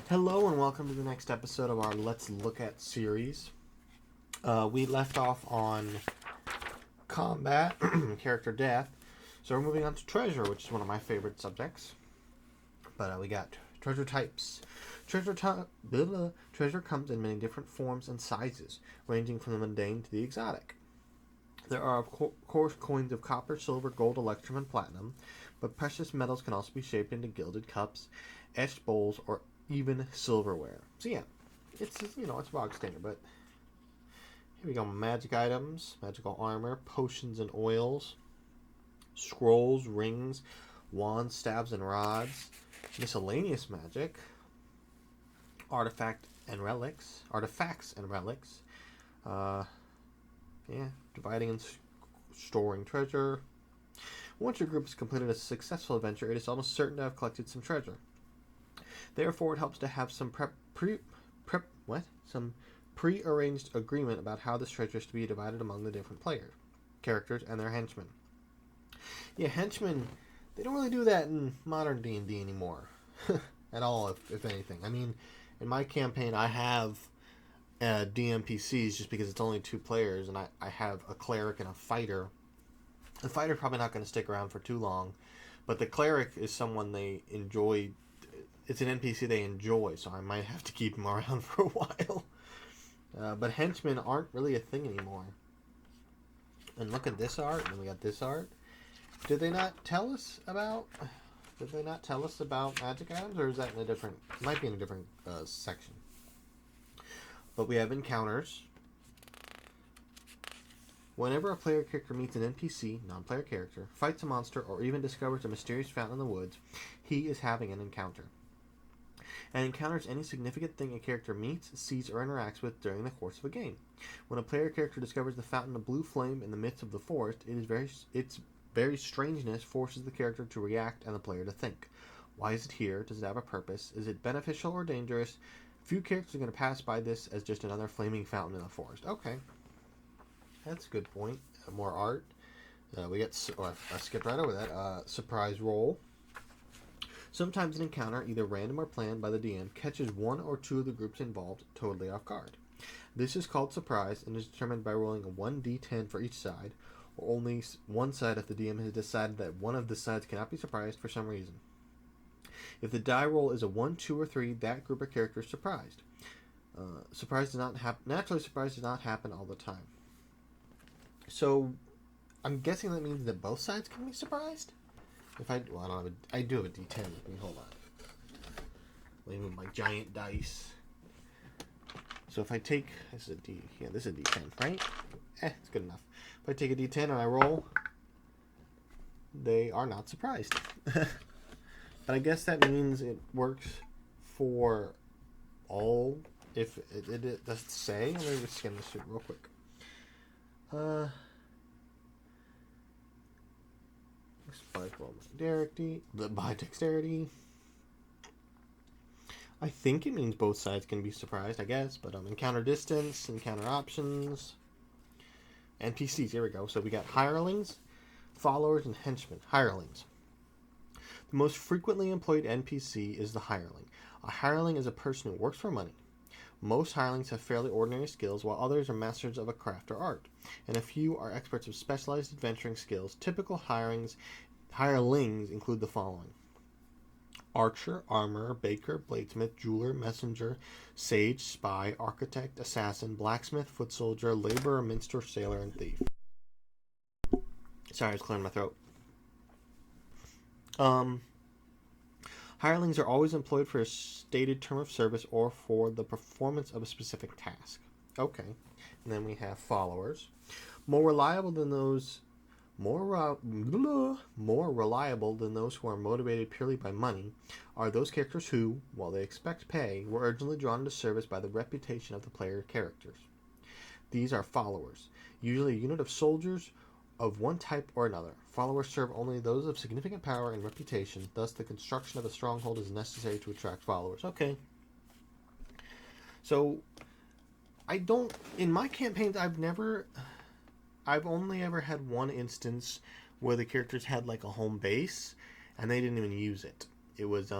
Hello and welcome to the next episode of our Let's Look At series. We left off on combat, character death, so we're moving on to treasure, which is one of my favorite subjects. But we got treasure types. Treasure comes in many different forms and sizes, ranging from the mundane to the exotic. There are, of course, coins of copper, silver, gold, electrum, and platinum, but precious metals can also be shaped into gilded cups, etched bowls, or even silverware. So yeah, it's bog standard, but here we go. Magic items, magical armor, potions and oils, scrolls, rings, wands, staves, and rods, miscellaneous magic, artifacts and relics. Dividing and storing treasure. Once your group has completed a successful adventure, it is almost certain to have collected some treasure. Therefore, it helps to have some pre-arranged agreement about how this treasure is to be divided among the different characters, and their henchmen. Yeah, henchmen, they don't really do that in modern D&D anymore, at all, if anything. I mean, in my campaign, I have DMPCs just because it's only 2 players, and I have a cleric and a fighter. The fighter's probably not going to stick around for too long, but the cleric is someone they enjoy. It's an NPC they enjoy, so I might have to keep him around for a while. But henchmen aren't really a thing anymore. And look at this art, and we got this art. Did they not tell us about magic items, or is that in a different? Might be in a different section. But we have encounters. Whenever a player character meets an NPC, non-player character, fights a monster, or even discovers a mysterious fountain in the woods, he is having an encounter. And encounters any significant thing a character meets, sees, or interacts with during the course of a game. When a player character discovers the fountain of blue flame in the midst of the forest, its very strangeness forces the character to react and the player to think. Why is it here? Does it have a purpose? Is it beneficial or dangerous? Few characters are going to pass by this as just another flaming fountain in the forest. Okay. That's a good point. More art. I skipped right over that. Surprise roll. Sometimes an encounter, either random or planned by the DM, catches one or two of the groups involved totally off guard. This is called surprise and is determined by rolling a 1d10 for each side, or only one side if the DM has decided that one of the sides cannot be surprised for some reason. If the die roll is a 1, 2, or 3, that group or character is surprised. Naturally, surprise does not happen all the time. So, I'm guessing that means that both sides can be surprised? I do have a D10 with me. Hold on. Let me move my giant dice. So if I take, this is a D10, right? It's good enough. If I take a D10 and I roll, they are not surprised. But I guess that means it works for all. If it doesn't say, let me just scan this shit real quick. By dexterity. I think it means both sides can be surprised, I guess, but encounter distance, encounter options, NPCs, here we go. So we got hirelings, followers, and henchmen. Hirelings. The most frequently employed NPC is the hireling. A hireling is a person who works for money. Most hirelings have fairly ordinary skills, while others are masters of a craft or art, and a few are experts of specialized adventuring skills. Typical hirelings include the following: archer, armorer, baker, bladesmith, jeweler, messenger, sage, spy, architect, assassin, blacksmith, foot soldier, laborer, minstrel, sailor, and thief. Sorry, I was clearing my throat. Hirelings are always employed for a stated term of service or for the performance of a specific task. Okay. And then we have followers. More reliable than those who are motivated purely by money are those characters who, while they expect pay, were originally drawn into service by the reputation of the player characters. These are followers, usually a unit of soldiers of one type or another. Followers serve only those of significant power and reputation, thus the construction of a stronghold is necessary to attract followers. Okay. So, in my campaigns, I've only ever had one instance where the characters had like a home base, and they didn't even use it. It was,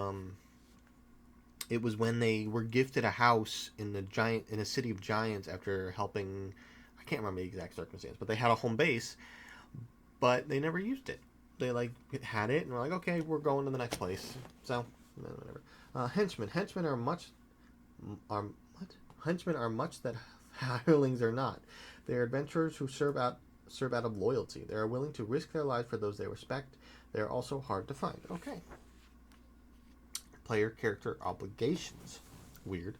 It was when they were gifted a house in a city of giants after helping. I can't remember the exact circumstance, but they had a home base, but they never used it. They like had it and were like, okay, we're going to the next place. So whatever. Henchmen. Henchmen are much that hirelings are not. They are adventurers who serve out of loyalty. They are willing to risk their lives for those they respect. They are also hard to find. Okay. Player character obligations. Weird.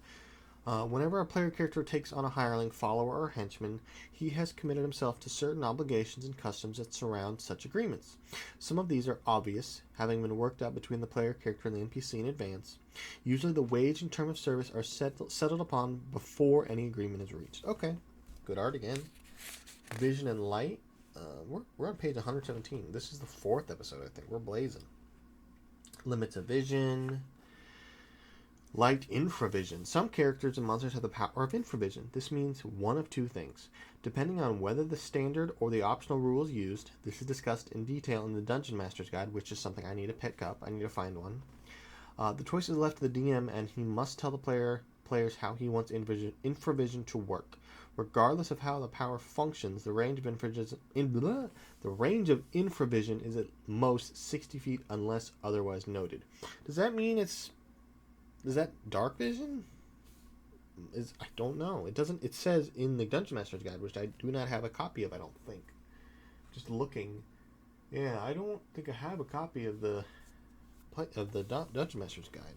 Whenever a player character takes on a hireling, follower, or henchman, he has committed himself to certain obligations and customs that surround such agreements. Some of these are obvious, having been worked out between the player character and the NPC in advance. Usually the wage and term of service are settled upon before any agreement is reached. Okay, good art again. Vision and light. We're on page 117. This is the 4th episode, I think. We're blazing. Limits of vision. Light infravision. Some characters and monsters have the power of infravision. This means one of two things. Depending on whether the standard or the optional rule is used, this is discussed in detail in the Dungeon Master's Guide, which is something I need to pick up. I need to find one. The choice is left to the DM, and he must tell the players how he wants infravision to work. Regardless of how the power functions, the range of infravision is at most 60 feet unless otherwise noted. Does that mean is that dark vision? I don't know. It doesn't. It says in the Dungeon Master's Guide, which I do not have a copy of. I don't think. Just looking. Yeah, I don't think I have a copy of the Dungeon Master's Guide.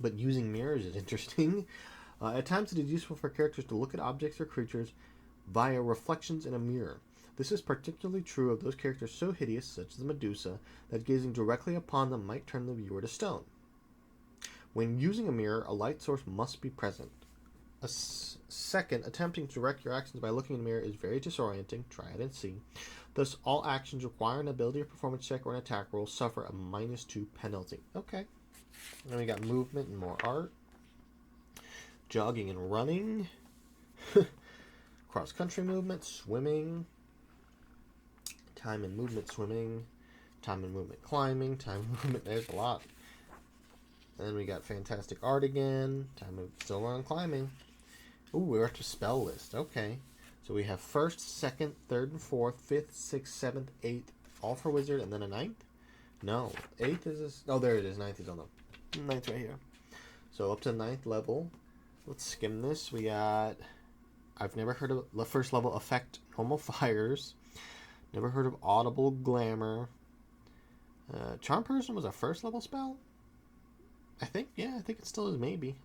But using mirrors is interesting. At times, it is useful for characters to look at objects or creatures via reflections in a mirror. This is particularly true of those characters so hideous, such as Medusa, that gazing directly upon them might turn the viewer to stone. When using a mirror, a light source must be present. Second, attempting to direct your actions by looking in a mirror is very disorienting. Try it and see. Thus, all actions require an ability or performance check or an attack roll suffer a -2 penalty. Okay. Then we got movement and more art. Jogging and running. Cross-country movement, swimming. Time and movement swimming. Time and movement climbing. Time and movement, there's a lot. And then we got fantastic art again. Time of still on climbing. Ooh, we're up to spell list. Okay. So we have 1st, 2nd, 3rd, and 4th, 5th, 6th, 7th, 8th, all for wizard, and then a 9th? No. 8th is this. Oh, there it is. 9th is on the 9th right here. So up to 9th level. Let's skim this. We got. I've never heard of the 1st level effect normal fires. Never heard of audible glamour. Charm person was a 1st level spell? I think it still is, maybe.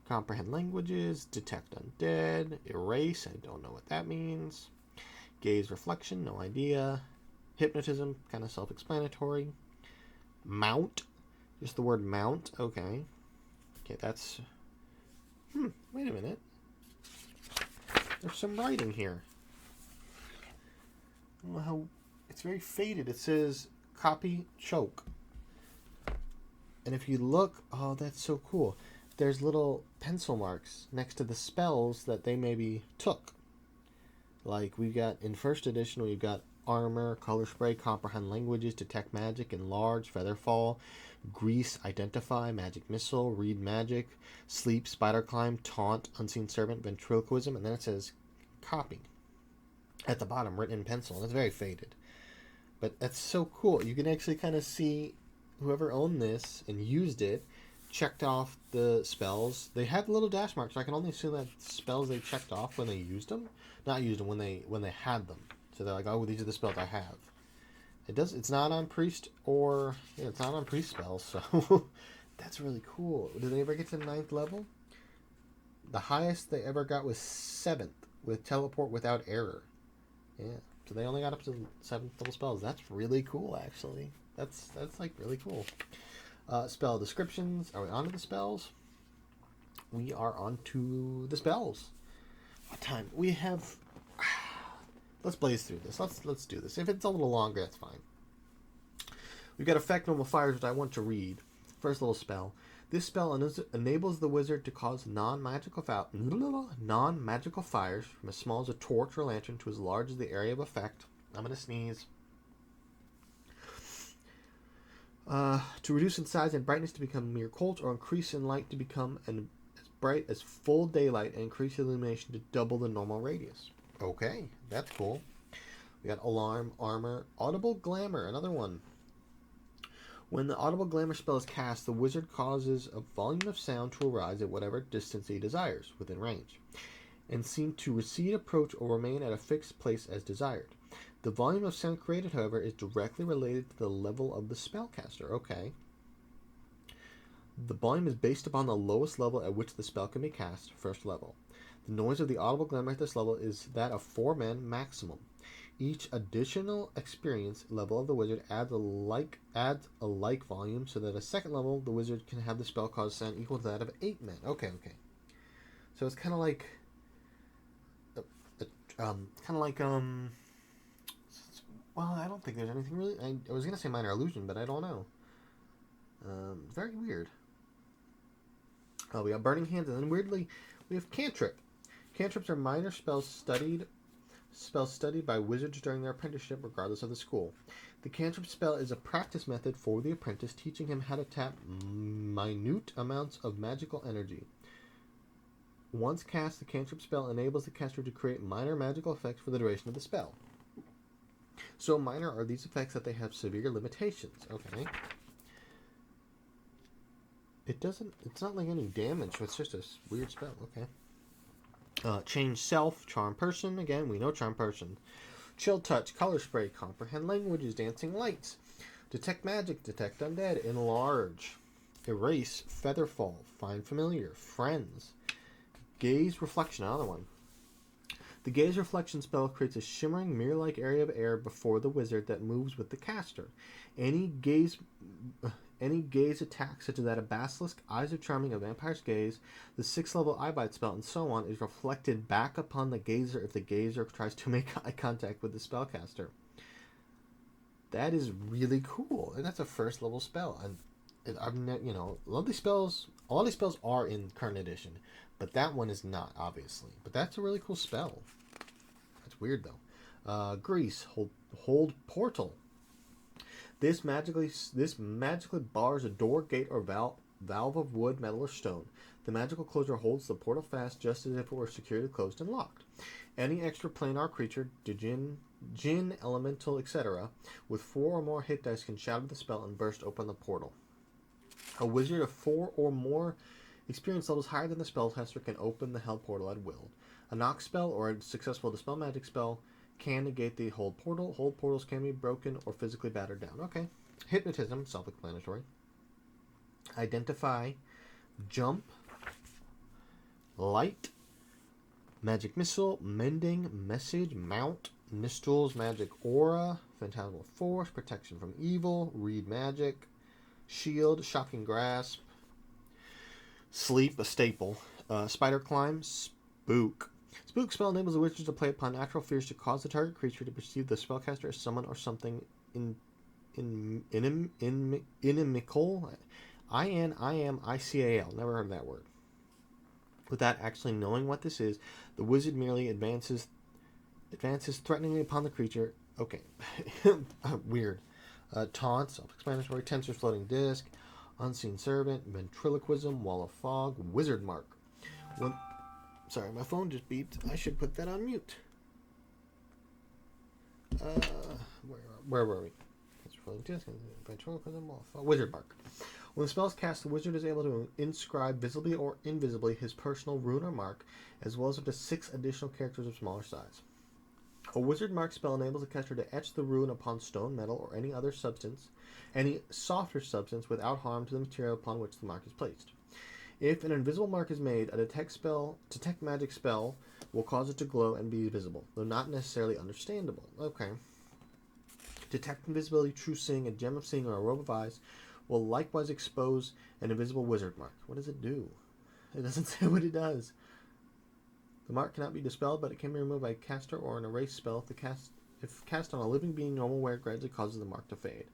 Comprehend languages, detect undead, erase, I don't know what that means. Gaze reflection, no idea. Hypnotism, kind of self-explanatory. Mount, just the word mount, okay. Okay, that's... wait a minute. There's some writing here. I don't know how... It's very faded. It says, copy, choke. And if you look, oh, that's so cool. There's little pencil marks next to the spells that they maybe took. Like we got in 1st edition, we've got armor, color spray, comprehend languages, detect magic, enlarge, featherfall, grease, identify, magic missile, read magic, sleep, spider climb, taunt, unseen servant, ventriloquism, and then it says copy at the bottom, written in pencil. And it's very faded. But that's so cool. You can actually kind of see whoever owned this and used it checked off the spells. They have little dash marks, so I can only assume that spells they checked off when they used them. Not used them, when they had them. So they're like, oh, these are the spells I have. It's not on priest or... Yeah, it's not on priest spells, so... That's really cool. Did they ever get to 9th level? The highest they ever got was 7th, with teleport without error. Yeah. So they only got up to 7th level spells. That's really cool, actually. That's like really cool. Spell descriptions. Are we on to the spells? We are on to the spells. What time? We have... Let's blaze through this. Let's do this. If it's a little longer, that's fine. We've got effect normal fires, which I want to read. First little spell. This spell enables the wizard to cause non-magical fires from as small as a torch or lantern to as large as the area of effect. I'm going to sneeze. To reduce in size and brightness to become mere cold, or increase in light to become as bright as full daylight, and increase illumination to double the normal radius. Okay, that's cool. We got alarm, armor, audible glamour, another one. When the audible glamour spell is cast, the wizard causes a volume of sound to arise at whatever distance he desires, within range, and seem to recede, approach, or remain at a fixed place as desired. The volume of sound created, however, is directly related to the level of the spellcaster. Okay. The volume is based upon the lowest level at which the spell can be cast, first level. The noise of the audible glamour at this level is that of 4 men maximum. Each additional experience level of the wizard adds a like volume, so that at second level the wizard can have the spell cause sound equal to that of 8 men. Okay. So it's kind of like, well, I don't think there's anything really. I was gonna say minor illusion, but I don't know. Very weird. We got burning hands, and then weirdly we have cantrip. Cantrips are minor spells studied by wizards during their apprenticeship, regardless of the school. The cantrip spell is a practice method for the apprentice, teaching him how to tap minute amounts of magical energy. Once cast, the cantrip spell enables the caster to create minor magical effects for the duration of the spell. So minor are these effects that they have severe limitations. Okay. It's not like any damage, it's just a weird spell. Okay. Change self, charm person. Again, we know charm person. Chill touch, color spray, comprehend languages, dancing lights. Detect magic, detect undead, enlarge. Erase, featherfall, find familiar, friends. Gaze reflection, another one. The gaze reflection spell creates a shimmering mirror-like area of air before the wizard that moves with the caster. Any gaze attack, such as that of Basilisk, Eyes of Charming, a Vampire's Gaze, the 6th level Eyebite spell, and so on, is reflected back upon the gazer if the gazer tries to make eye contact with the spellcaster. That is really cool, and that's a first level spell. And a lot of these spells are in current edition, but that one is not, obviously. But that's a really cool spell. That's weird though. Grease, hold portal. This magically bars a door, gate, or valve of wood, metal, or stone. The magical closure holds the portal fast, just as if it were securely closed and locked. Any extra planar creature, djinn, elemental, etc., with 4 or more hit dice can shatter the spell and burst open the portal. A wizard of 4 or more experience levels higher than the spellcaster can open the hell portal at will. A knock spell or a successful dispel magic spell can negate the hold portal. Hold portals can be broken or physically battered down. Okay. Hypnotism, self-explanatory. Identify, jump, light, magic missile, mending, message, mount, Nistel's magic aura, phantasmal force, protection from evil, read magic, shield, shocking grasp, sleep, a staple, spider climb, spook. Spook spell enables the wizard to play upon natural fears to cause the target creature to perceive the spellcaster as someone or something inimical. INIMICAL. Never heard that word. Without actually knowing what this is, the wizard merely advances threateningly upon the creature. Okay. Weird. Taunt, self-explanatory, tensor floating disc, unseen servant, ventriloquism, wall of fog, wizard mark. Sorry, my phone just beeped. I should put that on mute. Where were we? Tensor floating disc, ventriloquism, wall of fog, wizard mark. When the spell is cast, the wizard is able to inscribe visibly or invisibly his personal rune or mark, as well as up to 6 additional characters of smaller size. A wizard mark spell enables the caster to etch the rune upon stone, metal, or any other substance, any softer substance, without harm to the material upon which the mark is placed. If an invisible mark is made, a detect magic spell will cause it to glow and be visible, though not necessarily understandable. Okay. Detect invisibility, true seeing, a gem of seeing, or a robe of eyes will likewise expose an invisible wizard mark. What does it do? It doesn't say what it does. The mark cannot be dispelled, but it can be removed by a caster or an erase spell. If cast on a living being, normal wear gradually causes the mark to fade.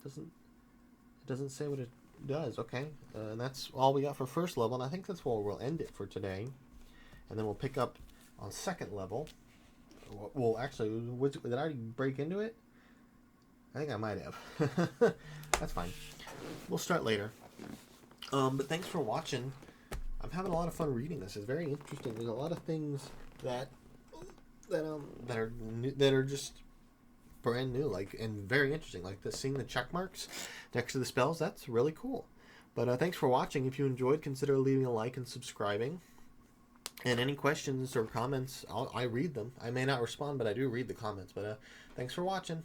It doesn't say what it does. Okay, and that's all we got for first level, and I think that's where we'll end it for today. And then we'll pick up on second level. Well, actually, did I already break into it? I think I might have. That's fine. We'll start later. But thanks for watching. I'm having a lot of fun reading this. It's very interesting. There's a lot of things that are just brand new, like, and very interesting. Like seeing the check marks next to the spells. That's really cool. But thanks for watching. If you enjoyed, consider leaving a like and subscribing. And any questions or comments, I read them. I may not respond, but I do read the comments. But thanks for watching.